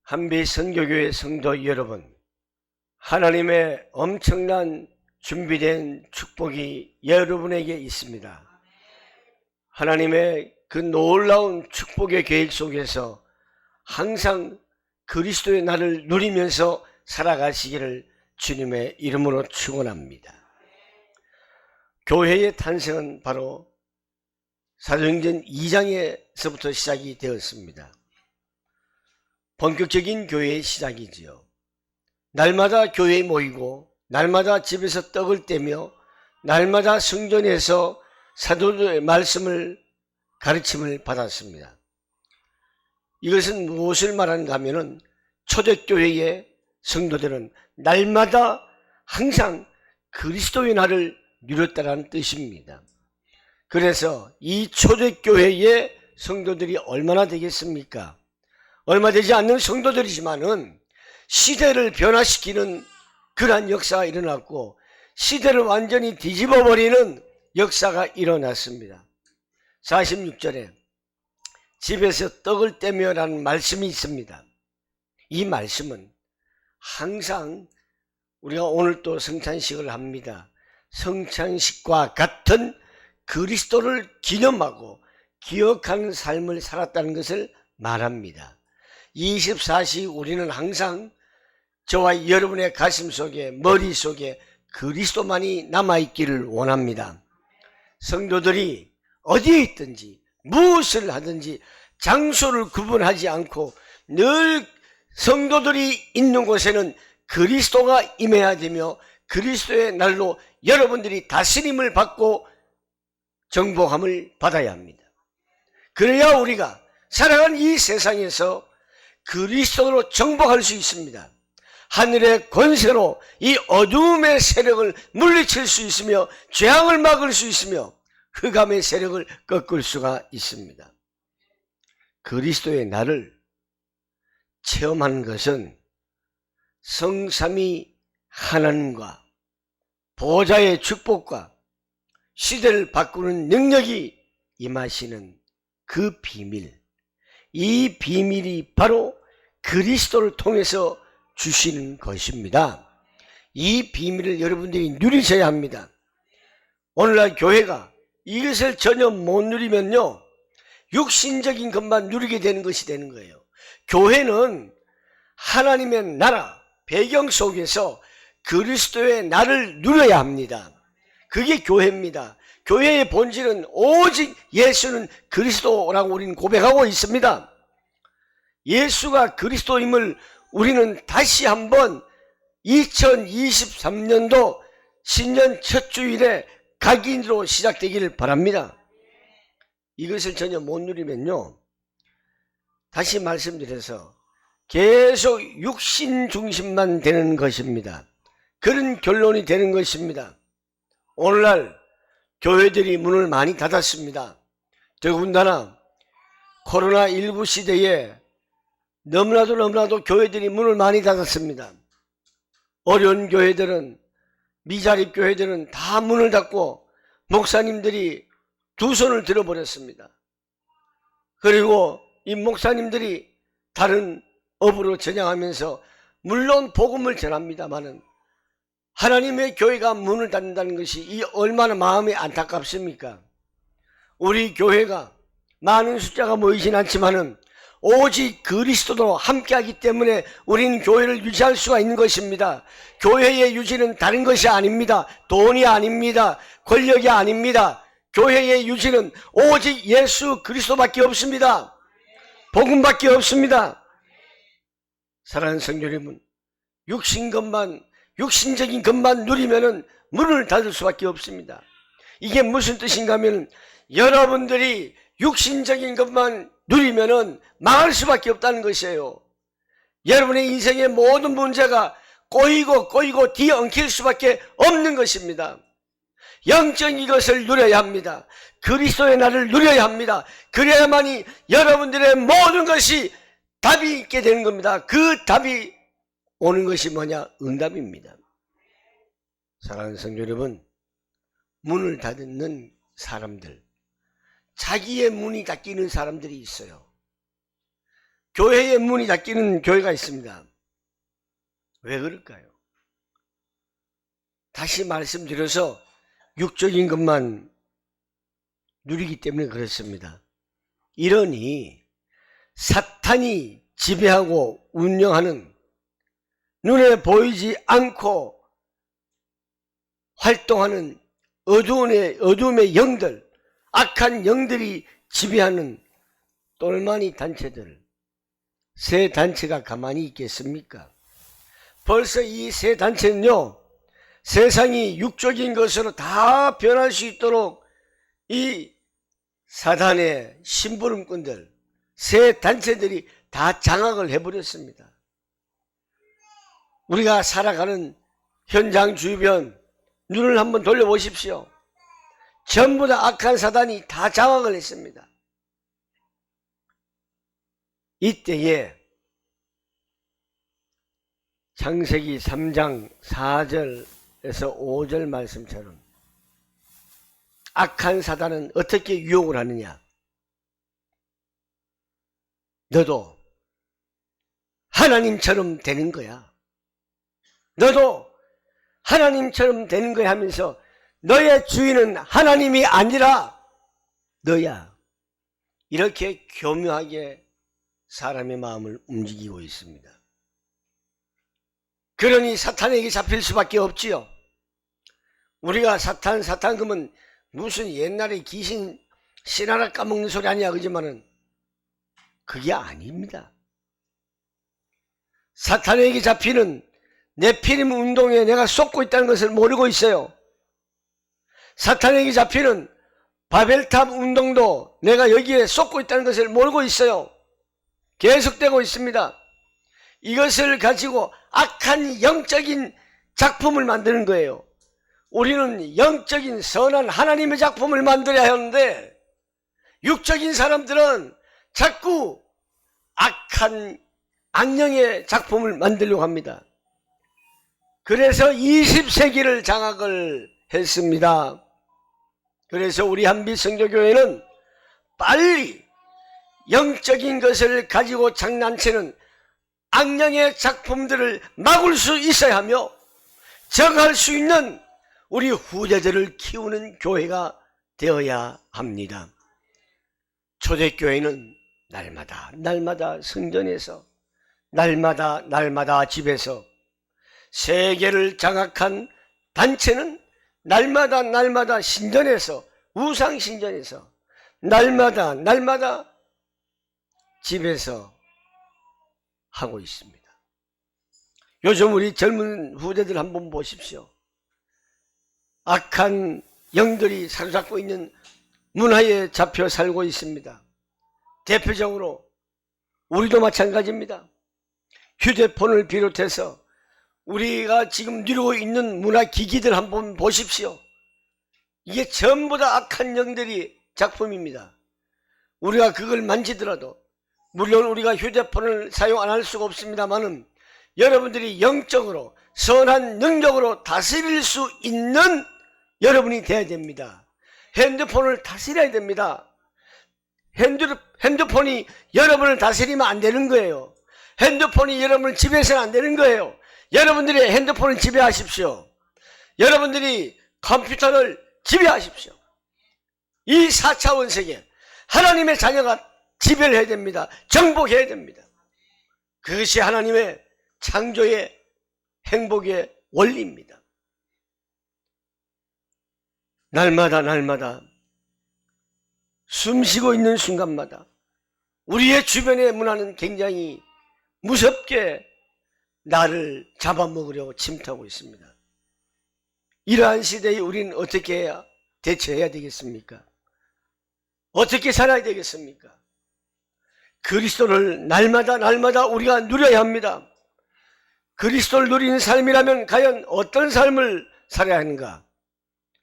한비 선교교회 성도 여러분, 하나님의 엄청난 준비된 축복이 여러분에게 있습니다. 하나님의 그 놀라운 축복의 계획 속에서 항상 그리스도의 날을 누리면서 살아가시기를 주님의 이름으로 축원합니다. 교회의 탄생은 바로 사도행전 2장에서부터 시작이 되었습니다. 본격적인 교회의 시작이지요. 날마다 교회에 모이고 날마다 집에서 떡을 떼며 날마다 성전에서 사도들의 말씀을 가르침을 받았습니다. 이것은 무엇을 말하는가 하면은 초대교회의 성도들은 날마다 항상 그리스도의 날을 누렸다는 뜻입니다. 그래서 이 초대교회의 성도들이 얼마나 되겠습니까? 얼마 되지 않는 성도들이지만은 시대를 변화시키는 그러한 역사가 일어났고 시대를 완전히 뒤집어버리는 역사가 일어났습니다. 46절에 집에서 떡을 떼며라는 말씀이 있습니다. 이 말씀은 항상 우리가 오늘 또 성찬식을 합니다. 성찬식과 같은 그리스도를 기념하고 기억하는 삶을 살았다는 것을 말합니다. 24시 우리는 항상 저와 여러분의 가슴 속에 머릿속에 그리스도만이 남아있기를 원합니다. 성도들이 어디에 있든지 무엇을 하든지 장소를 구분하지 않고 늘 성도들이 있는 곳에는 그리스도가 임해야 되며 그리스도의 날로 여러분들이 다스림을 받고 정복함을 받아야 합니다. 그래야 우리가 살아가는 이 세상에서 그리스도로 정복할 수 있습니다. 하늘의 권세로 이 어둠의 세력을 물리칠 수 있으며 재앙을 막을 수 있으며 흑암의 세력을 꺾을 수가 있습니다. 그리스도의 날을 체험하는 것은 성삼위 하나님과 보호자의 축복과 시대를 바꾸는 능력이 임하시는 그 비밀, 이 비밀이 바로 그리스도를 통해서 주시는 것입니다. 이 비밀을 여러분들이 누리셔야 합니다. 오늘날 교회가 이것을 전혀 못 누리면요, 육신적인 것만 누리게 되는 것이 되는 거예요. 교회는 하나님의 나라, 배경 속에서 그리스도의 나를 누려야 합니다. 그게 교회입니다. 교회의 본질은 오직 예수는 그리스도라고 우리는 고백하고 있습니다. 예수가 그리스도임을 우리는 다시 한번 2023년도 신년 첫 주일에 각인으로 시작되기를 바랍니다. 이것을 전혀 못 누리면요, 다시 말씀드려서 계속 육신 중심만 되는 것입니다. 그런 결론이 되는 것입니다. 오늘날 교회들이 문을 많이 닫았습니다. 더군다나 코로나19 시대에 너무나도 교회들이 문을 많이 닫았습니다. 어려운 교회들은, 미자립 교회들은 다 문을 닫고 목사님들이 두 손을 들어버렸습니다. 그리고 이 목사님들이 다른 업으로 전향하면서 물론 복음을 전합니다마는 하나님의 교회가 문을 닫는다는 것이 이 얼마나 마음이 안타깝습니까? 우리 교회가 많은 숫자가 모이진 않지만은 오직 그리스도로 함께하기 때문에 우리는 교회를 유지할 수가 있는 것입니다. 교회의 유지는 다른 것이 아닙니다. 돈이 아닙니다. 권력이 아닙니다. 교회의 유지는 오직 예수 그리스도밖에 없습니다. 복음밖에 없습니다. 사랑하는 성도 여러분, 육신적인 것만 누리면은 문을 닫을 수밖에 없습니다. 이게 무슨 뜻인가 하면 여러분들이 육신적인 것만 누리면은 망할 수밖에 없다는 것이에요. 여러분의 인생의 모든 문제가 꼬이고 뒤엉킬 수밖에 없는 것입니다. 영적인 것을 누려야 합니다. 그리스도의 날을 누려야 합니다. 그래야만이 여러분들의 모든 것이 답이 있게 되는 겁니다. 그 답이 오는 것이 뭐냐? 응답입니다. 사랑하는 성도 여러분, 문을 닫는 사람들, 자기의 문이 닫히는 사람들이 있어요. 교회의 문이 닫히는 교회가 있습니다. 왜 그럴까요? 다시 말씀드려서 육적인 것만 누리기 때문에 그렇습니다. 이러니 사탄이 지배하고 운영하는 눈에 보이지 않고 활동하는 어두움의 영들, 악한 영들이 지배하는 똘마니 단체들, 새 단체가 가만히 있겠습니까? 벌써 이 새 단체는요, 세상이 육적인 것으로 다 변할 수 있도록 이 사단의 심부름꾼들, 새 단체들이 다 장악을 해버렸습니다. 우리가 살아가는 현장 주변 눈을 한번 돌려보십시오. 전부 다 악한 사단이 다 장악을 했습니다. 이때에 창세기 3장 4절에서 5절 말씀처럼 악한 사단은 어떻게 유혹을 하느냐? 너도 하나님처럼 되는 거야. 너도 하나님처럼 되는 거야 하면서 너의 주인은 하나님이 아니라 너야. 이렇게 교묘하게 사람의 마음을 움직이고 있습니다. 그러니 사탄에게 잡힐 수밖에 없지요. 우리가 사탄 그러면 무슨 옛날에 귀신 신하라 까먹는 소리 아니야 그지만은 그게 아닙니다. 사탄에게 잡히는 네피림 운동에 내가 쏟고 있다는 것을 모르고 있어요. 사탄에게 잡히는 바벨탑 운동도 내가 여기에 쏟고 있다는 것을 모르고 있어요. 계속되고 있습니다. 이것을 가지고 악한 영적인 작품을 만드는 거예요. 우리는 영적인 선한 하나님의 작품을 만들어야 하는데 육적인 사람들은 자꾸 악한 악령의 작품을 만들려고 합니다. 그래서 20세기를 장악을 했습니다. 그래서 우리 한빛성교교회는 빨리 영적인 것을 가지고 장난치는 악령의 작품들을 막을 수 있어야 하며 정할 수 있는 우리 후대들을 키우는 교회가 되어야 합니다. 초대교회는 날마다 성전에서 날마다 집에서 세계를 장악한 단체는 날마다 신전에서 우상신전에서 날마다 집에서 하고 있습니다. 요즘 우리 젊은 후대들 한번 보십시오. 악한 영들이 사로잡고 있는 문화에 잡혀 살고 있습니다. 대표적으로 우리도 마찬가지입니다. 휴대폰을 비롯해서 우리가 지금 누리고 있는 문화기기들 한번 보십시오. 이게 전부 다 악한 영들이 작품입니다. 우리가 그걸 만지더라도 물론 우리가 휴대폰을 사용 안 할 수가 없습니다만은 여러분들이 영적으로 선한 능력으로 다스릴 수 있는 여러분이 되어야 됩니다. 핸드폰을 다스려야 됩니다. 핸드폰이 여러분을 다스리면 안 되는 거예요. 핸드폰이 여러분을 지배해서는 안 되는 거예요. 여러분들이 핸드폰을 지배하십시오. 여러분들이 컴퓨터를 지배하십시오. 이 4차원 세계 하나님의 자녀가 지배를 해야 됩니다. 정복해야 됩니다. 그것이 하나님의 창조의 행복의 원리입니다. 날마다 숨쉬고 있는 순간마다 우리의 주변의 문화는 굉장히 무섭게 나를 잡아먹으려고 침투하고 있습니다. 이러한 시대에 우리는 어떻게 해야 대처해야 되겠습니까? 어떻게 살아야 되겠습니까? 그리스도를 날마다 우리가 누려야 합니다. 그리스도를 누리는 삶이라면 과연 어떤 삶을 살아야 하는가?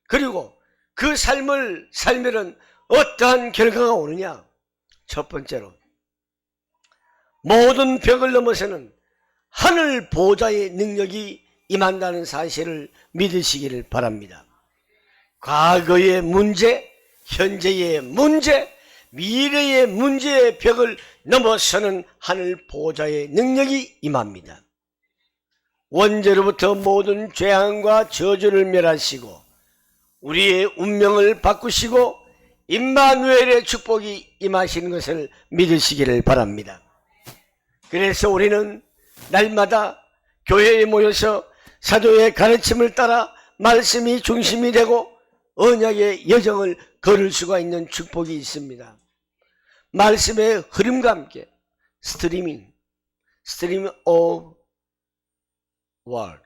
그리고 그 삶을 살면은 어떠한 결과가 오느냐? 첫 번째로 모든 벽을 넘어서는 하늘 보좌의 능력이 임한다는 사실을 믿으시기를 바랍니다. 과거의 문제, 현재의 문제, 미래의 문제의 벽을 넘어서는 하늘 보호자의 능력이 임합니다. 원죄로부터 모든 죄악과 저주를 멸하시고 우리의 운명을 바꾸시고 임마누엘의 축복이 임하시는 것을 믿으시기를 바랍니다. 그래서 우리는 날마다 교회에 모여서 사도의 가르침을 따라 말씀이 중심이 되고 언약의 여정을 걸을 수가 있는 축복이 있습니다. 말씀의 흐름과 함께 스트림 오브 월,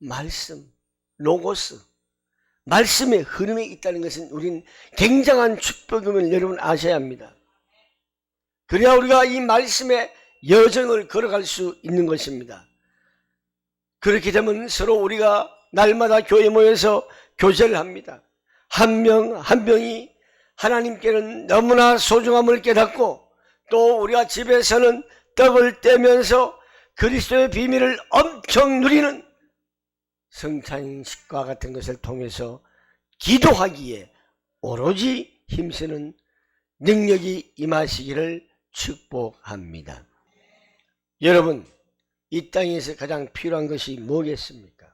말씀, 로고스, 말씀의 흐름에 있다는 것은 우리는 굉장한 축복임을 여러분 아셔야 합니다. 그래야 우리가 이 말씀의 여정을 걸어갈 수 있는 것입니다. 그렇게 되면 서로 우리가 날마다 교회에 모여서 교제를 합니다. 한 명 한 명이 하나님께는 너무나 소중함을 깨닫고 또 우리가 집에서는 떡을 떼면서 그리스도의 비밀을 엄청 누리는 성찬식과 같은 것을 통해서 기도하기에 오로지 힘쓰는 능력이 임하시기를 축복합니다. 여러분, 이 땅에서 가장 필요한 것이 뭐겠습니까?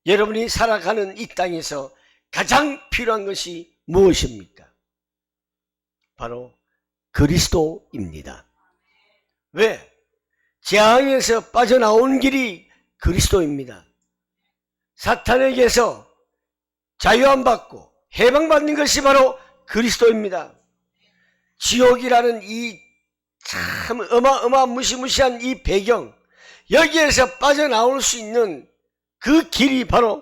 여러분이 살아가는 이 땅에서 가장 필요한 것이 무엇입니까? 바로 그리스도입니다. 왜? 재앙에서 빠져나온 길이 그리스도입니다. 사탄에게서 자유함받고 해방받는 것이 바로 그리스도입니다. 지옥이라는 이 참 무시무시한 이 배경, 여기에서 빠져나올 수 있는 그 길이 바로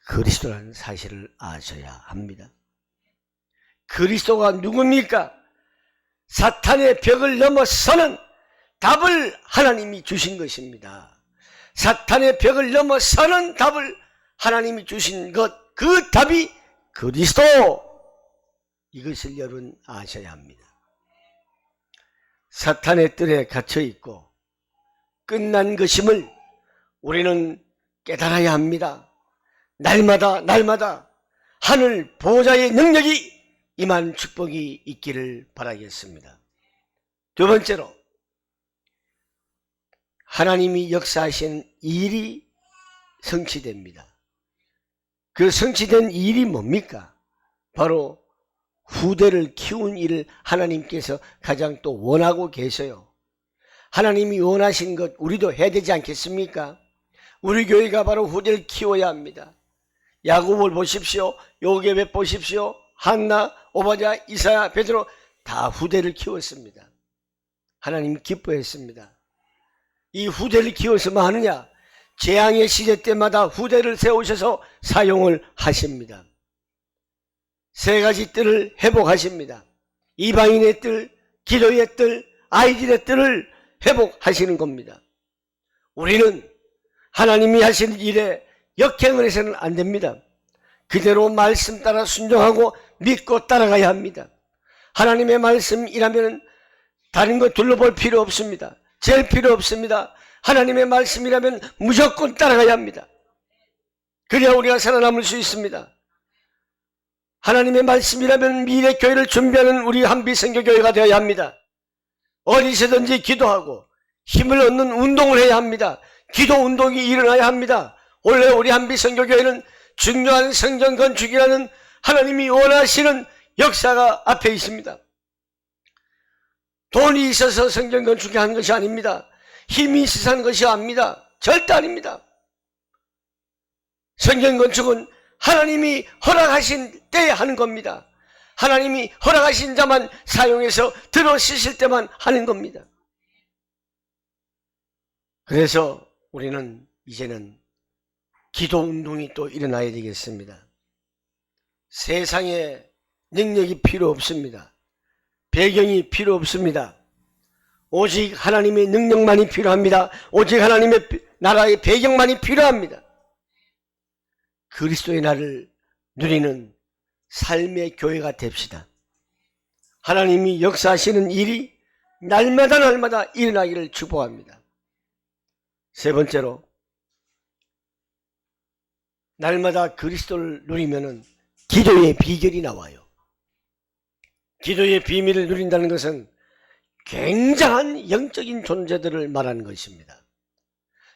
그리스도라는 사실을 아셔야 합니다. 그리스도가 누굽니까? 사탄의 벽을 넘어서는 답을 하나님이 주신 것입니다. 사탄의 벽을 넘어서는 답을 하나님이 주신 것, 그 답이 그리스도! 이것을 여러분 아셔야 합니다. 사탄의 뜰에 갇혀있고 끝난 것임을 우리는 깨달아야 합니다. 날마다 하늘 보호자의 능력이 임한 축복이 있기를 바라겠습니다. 두 번째로, 하나님이 역사하신 일이 성취됩니다. 그 성취된 일이 뭡니까? 바로 후대를 키운 일을 하나님께서 가장 또 원하고 계셔요. 하나님이 원하신 것 우리도 해야 되지 않겠습니까? 우리 교회가 바로 후대를 키워야 합니다. 야곱을 보십시오. 요괴벳 보십시오. 한나, 오바냐, 이사야, 베드로 다 후대를 키웠습니다. 하나님 기뻐했습니다. 이 후대를 키워서 뭐 하느냐? 재앙의 시대 때마다 후대를 세우셔서 사용을 하십니다. 세 가지 뜰을 회복하십니다. 이방인의 뜰, 기도의 뜰, 아이들의 뜰을 회복하시는 겁니다. 우리는 하나님이 하시는 일에 역행을 해서는 안 됩니다. 그대로 말씀 따라 순종하고 믿고 따라가야 합니다. 하나님의 말씀이라면 다른 거 둘러볼 필요 없습니다. 잴 필요 없습니다. 하나님의 말씀이라면 무조건 따라가야 합니다. 그래야 우리가 살아남을 수 있습니다. 하나님의 말씀이라면 미래 교회를 준비하는 우리 한빛선교교회가 되어야 합니다. 어디서든지 기도하고 힘을 얻는 운동을 해야 합니다. 기도 운동이 일어나야 합니다. 원래 우리 한빛선교교회는 중요한 성전 건축이라는 하나님이 원하시는 역사가 앞에 있습니다. 돈이 있어서 성전 건축이 하는 것이 아닙니다. 힘이 있어서 하는 것이 아닙니다. 절대 아닙니다. 성전 건축은 하나님이 허락하신 때에 하는 겁니다. 하나님이 허락하신 자만 사용해서 들어 쓰실 때만 하는 겁니다. 그래서 우리는 이제는 기도 운동이 또 일어나야 되겠습니다. 세상에 능력이 필요 없습니다. 배경이 필요 없습니다. 오직 하나님의 능력만이 필요합니다. 오직 하나님의 나라의 배경만이 필요합니다. 그리스도의 날을 누리는 삶의 교회가 됩시다. 하나님이 역사하시는 일이 날마다 일어나기를 축복합니다. 세 번째로, 날마다 그리스도를 누리면은 기도의 비결이 나와요. 기도의 비밀을 누린다는 것은 굉장한 영적인 존재들을 말하는 것입니다.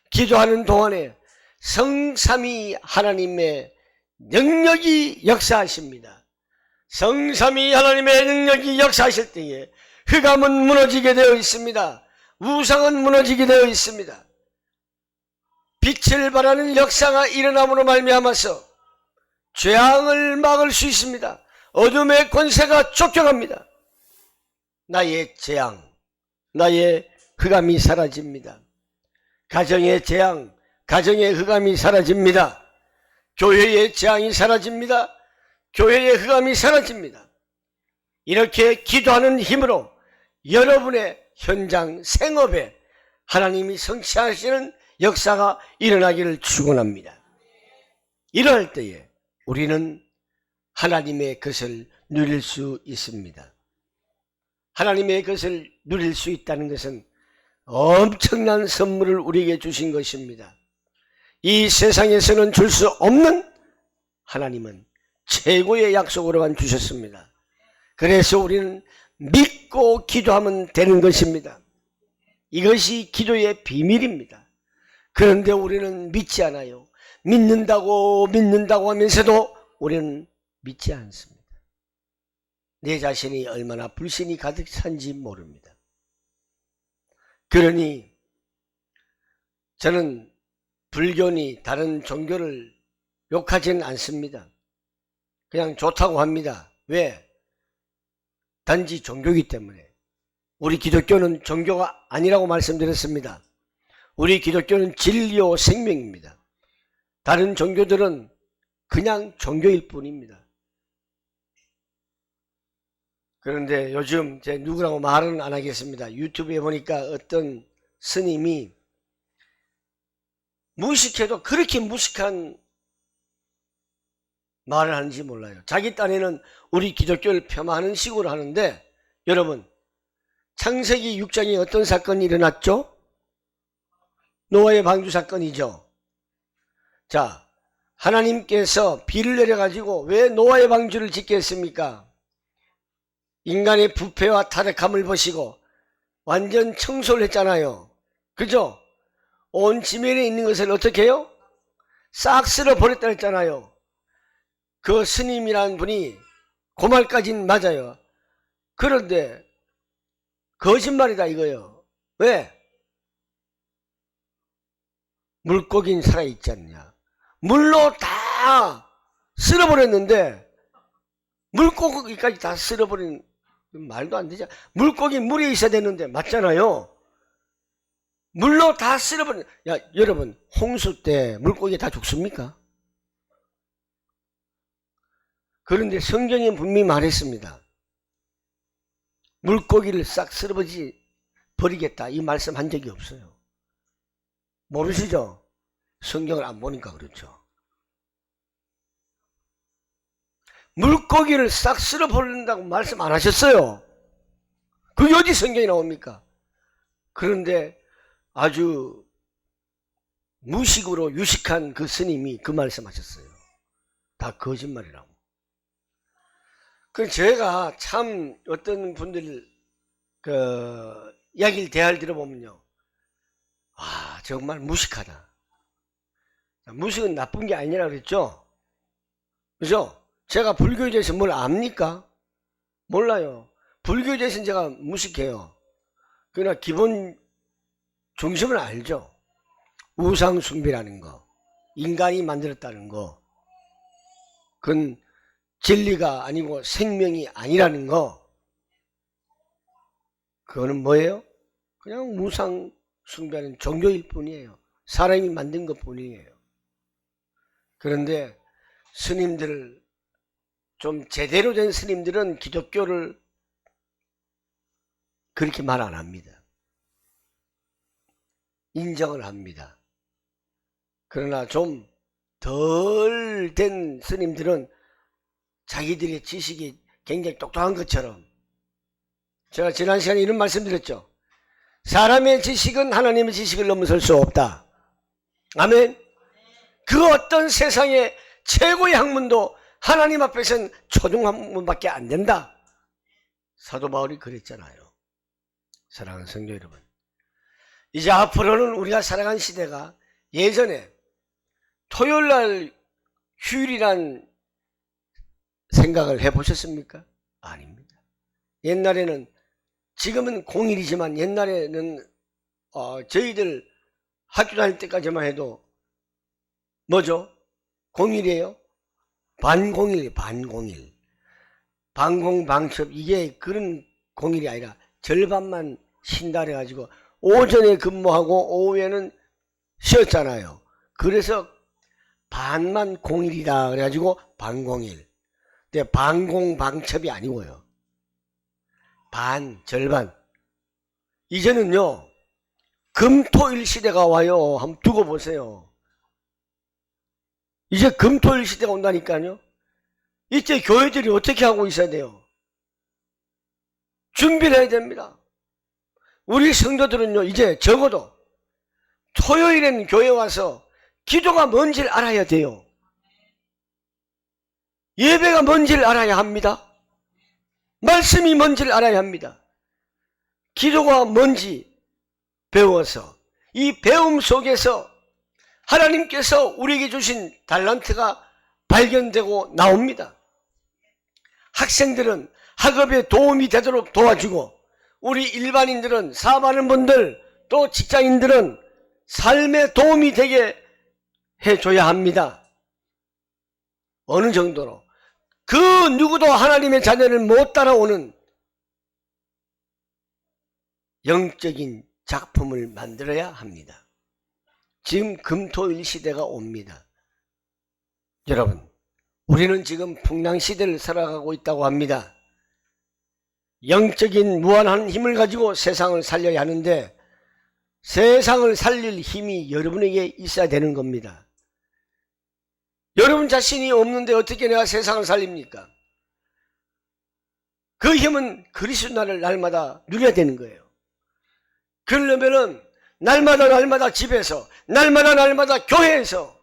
기도하는 동안에 성삼위 하나님의 능력이 역사하십니다. 성삼위 하나님의 능력이 역사하실 때에 흑암은 무너지게 되어 있습니다. 우상은 무너지게 되어 있습니다. 빛을 발하는 역사가 일어남으로 말미암아서 죄악을 막을 수 있습니다. 어둠의 권세가 쫓겨갑니다. 나의 재앙, 나의 흑암이 사라집니다. 가정의 재앙, 가정의 흑암이 사라집니다. 교회의 재앙이 사라집니다. 교회의 흑암이 사라집니다. 이렇게 기도하는 힘으로 여러분의 현장 생업에 하나님이 성취하시는 역사가 일어나기를 축원합니다. 이러할 때에 우리는 하나님의 것을 누릴 수 있습니다. 하나님의 것을 누릴 수 있다는 것은 엄청난 선물을 우리에게 주신 것입니다. 이 세상에서는 줄 수 없는 하나님은 최고의 약속으로만 주셨습니다. 그래서 우리는 믿고 기도하면 되는 것입니다. 이것이 기도의 비밀입니다. 그런데 우리는 믿지 않아요. 믿는다고 하면서도 우리는 믿지 않습니다. 내 자신이 얼마나 불신이 가득 찬지 모릅니다. 그러니 저는 불교니 다른 종교를 욕하지는 않습니다. 그냥 좋다고 합니다. 왜? 단지 종교이기 때문에. 우리 기독교는 종교가 아니라고 말씀드렸습니다. 우리 기독교는 진리요 생명입니다. 다른 종교들은 그냥 종교일 뿐입니다. 그런데 요즘 제 누구라고 말은 안 하겠습니다. 유튜브에 보니까 어떤 스님이 무식해도 그렇게 무식한 말을 하는지 몰라요. 자기 딴에는 우리 기독교를 폄하하는 식으로 하는데, 여러분 창세기 6장에 어떤 사건이 일어났죠? 노아의 방주 사건이죠. 자, 하나님께서 비를 내려가지고 왜 노아의 방주를 짓게 했습니까? 인간의 부패와 타락함을 보시고 완전 청소를 했잖아요. 그죠? 온 지면에 있는 것을 어떻게 해요? 싹 쓸어버렸다 했잖아요. 그 스님이라는 분이 그 말까지는 맞아요. 그런데 거짓말이다 이거예요. 왜? 물고기는 살아있지 않냐. 물로 다 쓸어버렸는데 물고기까지 다 쓸어버린, 말도 안 되죠. 물고기 물에 있어야 되는데, 맞잖아요. 물로 다 쓸어버린. 야, 여러분 홍수 때 물고기 다 죽습니까? 그런데 성경에 분명히 말했습니다. 물고기를 싹 버리겠다 이 말씀 한 적이 없어요. 모르시죠? 성경을 안 보니까 그렇죠. 물고기를 싹 쓸어버린다고 말씀 안 하셨어요. 그게 어디 성경에 나옵니까? 그런데 아주 무식으로 유식한 그 스님이 그 말씀하셨어요. 다 거짓말이라고. 그 제가 참 어떤 분들 그 이야기를 대화를 들어보면요, 아 정말 무식하다. 무식은 나쁜 게 아니라 그랬죠. 그죠? 제가 불교에 대해서 뭘 압니까? 몰라요. 불교에 대해서는 제가 무식해요. 그러나 기본 중심을 알죠. 우상 숭배라는 거, 인간이 만들었다는 거, 그건 진리가 아니고 생명이 아니라는 거, 그거는 뭐예요? 그냥 우상 숭배하는 종교일 뿐이에요. 사람이 만든 것 뿐이에요. 그런데 스님들, 좀 제대로 된 스님들은 기독교를 그렇게 말 안 합니다. 인정을 합니다. 그러나 좀 덜 된 스님들은 자기들의 지식이 굉장히 똑똑한 것처럼, 제가 지난 시간에 이런 말씀 드렸죠. 사람의 지식은 하나님의 지식을 넘어설 수 없다. 아멘. 그 어떤 세상의 최고의 학문도 하나님 앞에서는 초중학문밖에 안 된다. 사도 바울이 그랬잖아요. 사랑하는 성도 여러분, 이제 앞으로는 우리가 살아간 시대가 예전에 토요일날 휴일이란 생각을 해보셨습니까? 아닙니다. 옛날에는, 지금은 공휴일이지만 옛날에는 저희들 학교 다닐 때까지만 해도 뭐죠? 공휴일이에요? 반공일, 반공일. 반공방첩, 이게 그런 공일이 아니라 절반만 쉰다 그래가지고 오전에 근무하고 오후에는 쉬었잖아요. 그래서 반만 공일이다 그래가지고 반공일. 근데 반공방첩이 아니고요. 반, 절반. 이제는요, 금토일 시대가 와요. 한번 두고 보세요. 이제 금토일 시대가 온다니까요. 이때 교회들이 어떻게 하고 있어야 돼요? 준비를 해야 됩니다. 우리 성도들은요, 이제 적어도 토요일에는 교회 와서 기도가 뭔지를 알아야 돼요. 예배가 뭔지를 알아야 합니다. 말씀이 뭔지를 알아야 합니다. 기도가 뭔지 배워서 이 배움 속에서 하나님께서 우리에게 주신 달란트가 발견되고 나옵니다. 학생들은 학업에 도움이 되도록 도와주고, 우리 일반인들은, 사업하는 분들, 또 직장인들은 삶에 도움이 되게 해줘야 합니다. 어느 정도로? 그 누구도 하나님의 자녀를 못 따라오는 영적인 작품을 만들어야 합니다. 지금 금토일 시대가 옵니다. 여러분, 우리는 지금 풍랑시대를 살아가고 있다고 합니다. 영적인 무한한 힘을 가지고 세상을 살려야 하는데, 세상을 살릴 힘이 여러분에게 있어야 되는 겁니다. 여러분 자신이 없는데 어떻게 내가 세상을 살립니까? 그 힘은 그리스도 나를 날마다 누려야 되는 거예요. 그러려면은 날마다 집에서, 날마다 교회에서,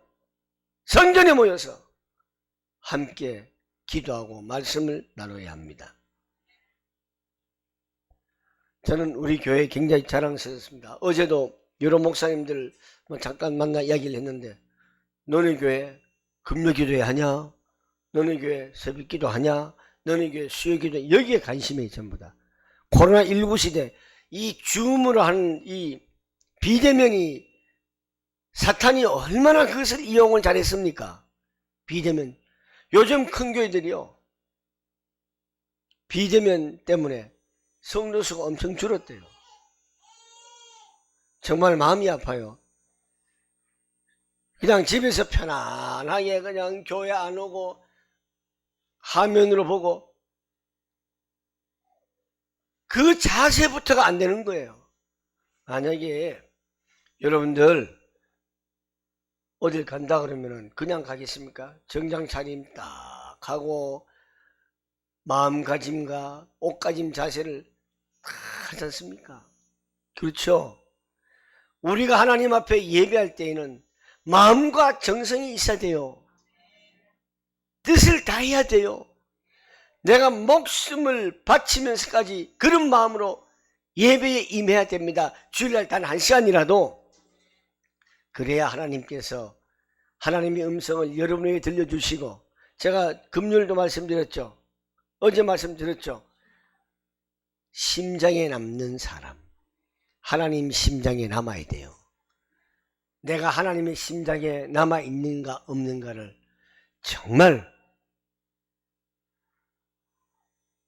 성전에 모여서 함께 기도하고 말씀을 나눠야 합니다. 저는 우리 교회에 굉장히 자랑스럽습니다. 어제도 여러 목사님들 잠깐 만나 이야기를 했는데, 너네 교회 금요기도회 하냐? 너네 교회 새벽기도 하냐? 너네 교회 수요기도, 여기에 관심이 전부 다. 코로나19 시대 이 줌으로 하는 이 비대면이, 사탄이 얼마나 그것을 이용을 잘했습니까? 비대면. 요즘 큰 교회들이요, 비대면 때문에 성도 수가 엄청 줄었대요. 정말 마음이 아파요. 그냥 집에서 편안하게 그냥 교회 안 오고 화면으로 보고, 그 자세부터가 안 되는 거예요. 만약에 여러분들 어딜 간다 그러면은 그냥 가겠습니까? 정장 차림 딱 하고 마음가짐과 옷가짐 자세를 다 하지 않습니까? 그렇죠? 우리가 하나님 앞에 예배할 때에는 마음과 정성이 있어야 돼요. 뜻을 다해야 돼요. 내가 목숨을 바치면서까지 그런 마음으로 예배에 임해야 됩니다. 주일날 단 1시간이라도. 그래야 하나님께서 하나님의 음성을 여러분에게 들려주시고, 제가 금요일도 말씀드렸죠. 어제 말씀드렸죠. 심장에 남는 사람, 하나님 심장에 남아야 돼요. 내가 하나님의 심장에 남아있는가 없는가를 정말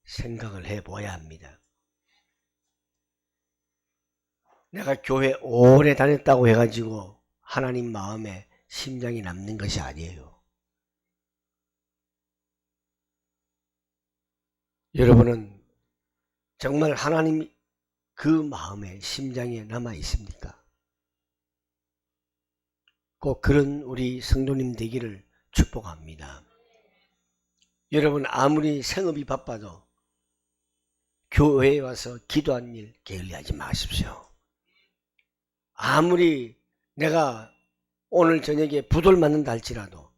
생각을 해봐야 합니다. 내가 교회 오래 다녔다고 해가지고 하나님 마음에 심장이 남는 것이 아니에요. 여러분은 정말 하나님 그 마음에 심장에 남아 있습니까? 꼭 그런 우리 성도님 되기를 축복합니다. 여러분, 아무리 생업이 바빠도 교회에 와서 기도한 일 게을리하지 마십시오. 아무리 내가 오늘 저녁에 부도를 맞는다 할지라도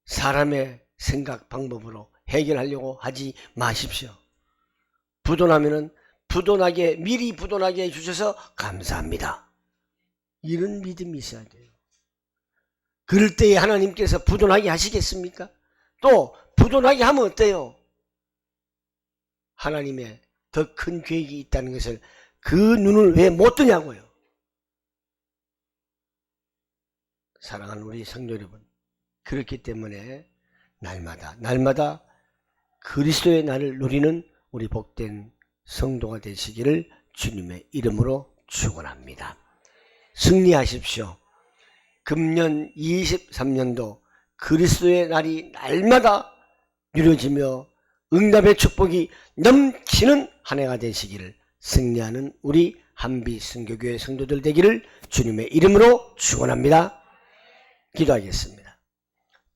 사람의 생각 방법으로 해결하려고 하지 마십시오. 부도나면은 미리 부도나게 해주셔서 감사합니다. 이런 믿음이 있어야 돼요. 그럴 때에 하나님께서 부도나게 하시겠습니까? 또 부도나게 하면 어때요? 하나님의 더 큰 계획이 있다는 것을 그 눈을 왜 못 뜨냐고요. 사랑하는 우리 성도 여러분, 그렇기 때문에 날마다 그리스도의 날을 누리는 우리 복된 성도가 되시기를 주님의 이름으로 축원합니다. 승리하십시오. 금년 23년도 그리스도의 날이 날마다 누려지며 응답의 축복이 넘치는 한 해가 되시기를, 승리하는 우리 한비 선교교회 성도들 되기를 주님의 이름으로 축원합니다. 기도하겠습니다.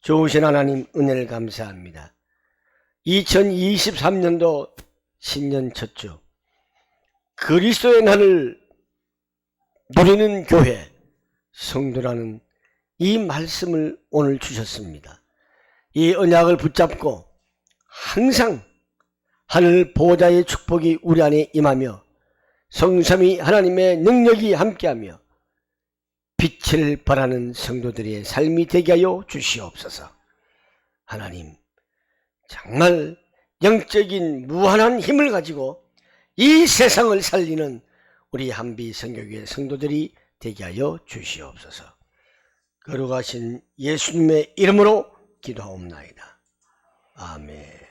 좋으신 하나님, 은혜를 감사합니다. 2023년도 신년 첫주 그리스도의 날을 누리는 교회 성도라는 이 말씀을 오늘 주셨습니다. 이 언약을 붙잡고 항상 하늘 보호자의 축복이 우리 안에 임하며 성삼위 하나님의 능력이 함께하며 빛을 발하는 성도들의 삶이 되게 하여 주시옵소서. 하나님, 정말 영적인 무한한 힘을 가지고 이 세상을 살리는 우리 한비 선교교회 성도들이 되게 하여 주시옵소서. 거룩하신 예수님의 이름으로 기도하옵나이다. 아멘.